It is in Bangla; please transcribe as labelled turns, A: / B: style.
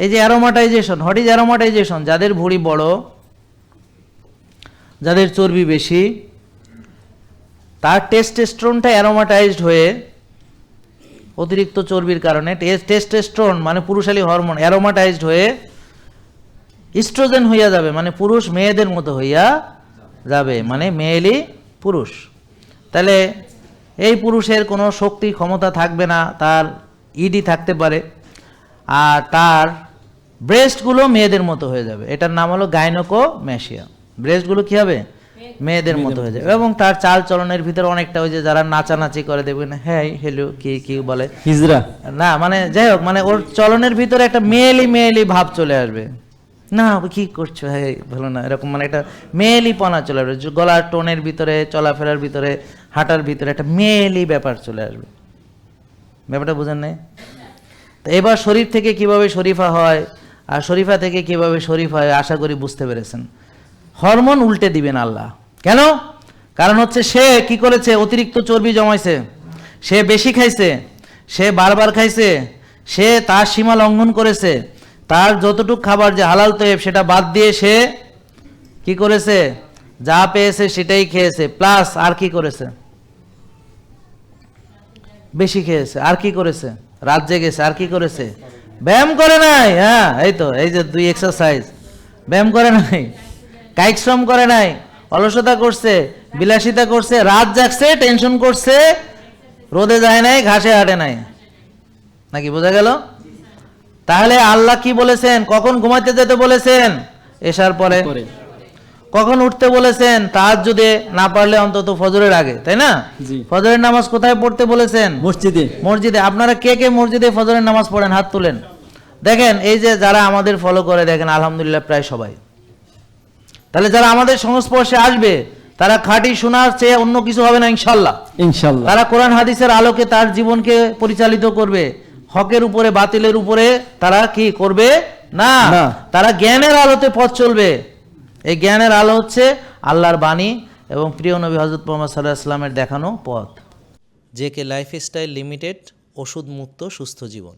A: এই যে অ্যারোমাটাইজেশন, হোয়াট ইজ অ্যারোমাটাইজেশন? যাদের ভুঁড়ি বড়, যাদের চর্বি বেশি, তার টেস্টোস্টেরনটা অ্যারোমাটাইজড হয়ে, অতিরিক্ত চর্বির কারণে টেস্টোস্টেরন মানে পুরুষালী হরমোন অ্যারোমাটাইজড হয়ে ইস্ট্রোজেন হইয়া যাবে, মানে পুরুষ মেয়েদের মতো হইয়া যাবে, মানে মেয়েলি পুরুষ। তাহলে এই পুরুষের কোনো শক্তি ক্ষমতা থাকবে না, তার ইডি থাকতে পারে, আর তার ব্রেস্টগুলো মেয়েদের মতো হয়ে যাবে। এটার নাম হলো গাইনোকোম্যাসিয়া। ব্রেস্টগুলো কি হবে? মেয়েদের মতো হয়ে যাবে। এবং তার চাল চলনের ভিতরে অনেকটা ওই যে যারা নাচানাচি করে দেখবেন, হ্যাঁ হেলো কি কি বলে
B: হিজরা,
A: না মানে যাই হোক, মানে ওর চলনের ভিতরে একটা মেয়েলি ভাব চলে আসবে। না কি করছো, হ্যাঁ ভালো না, এরকম মানে একটা মেয়েলিপনা চলে আসবে। গলার টোনের ভিতরে, চলাফেরার ভিতরে, হাঁটার ভিতরে একটা মেয়েলি ব্যাপার চলে আসবে। ব্যাপারটা বুঝেন নাই? তো এবার শরীফ থেকে কিভাবে শরীফা হয় আর শরীফা থেকে কিভাবে শরীফ হয় আশা করি বুঝতে পেরেছেন। হরমোন উল্টে দিবেন আল্লাহ। কেন? কারণ হচ্ছে সে কি করেছে? অতিরিক্ত চর্বি জমাইছে, সে বেশি খাইছে, সে বারবার খাইছে, সে তার সীমা লঙ্ঘন করেছে। তার যতটুকু খাবার যে হালাল তৈব সেটা বাদ দিয়ে সে কি করেছে? যা পেয়েছে সেটাই খেয়েছে, প্লাস আর কি করেছে? বেশি খেয়েছে। আর কি করেছে? রাত জেগেছে। আর কি করেছে? ব্যায়াম করে নাই। হ্যাঁ এই তো, এই যে 2 এক্সারসাইজ, ব্যায়াম করে নাই, কায়িক শ্রম করে নাই, অলসতা করছে, বিলাসিতা করছে, রাত জাগছে, টেনশন করছে, রোদে যায় নাই, ঘাসে হাঁটে নাই। নাকি বোঝা গেল? তাহলে আল্লাহ কি বলেছেন? কখন ঘুমাইতে যেতে বলেছেন? এশার পরে। কখন উঠতে বলেছেন? তাহাজ্জুদে, না পারলে অন্তত ফজরের আগে, তাই না? ফজরের নামাজ কোথায় পড়তে বলেছেন?
B: মসজিদে।
A: মসজিদে। আপনারা কে কে মসজিদে ফজরের নামাজ পড়েন? হাত তুলেন। দেখেন এই যে যারা আমাদের ফলো করে, দেখেন আলহামদুলিল্লাহ প্রায় সবাই। তাহলে যারা আমাদের সংস্পর্শে আসবে তারা খাঁটি শোনার চেয়ে অন্য কিছু হবে না ইনশাল্লাহ।
B: ইনশাল্লাহ
A: তারা কোরআন হাদিসের আলোকে তার জীবনকে পরিচালিত করবে। হকের উপরে বাতিলের উপরে তারা কি করবে না, তারা জ্ঞানের আলোতে পথ চলবে। এই জ্ঞানের আলো হচ্ছে আল্লাহর বাণী এবং প্রিয় নবী হযরত মুহাম্মদ সাল্লাল্লাহু আলাইহি ওয়াসাল্লামের দেখানো পথ।
C: জেকে লাইফস্টাইল লিমিটেড, ওষুধ মুক্ত সুস্থ জীবন।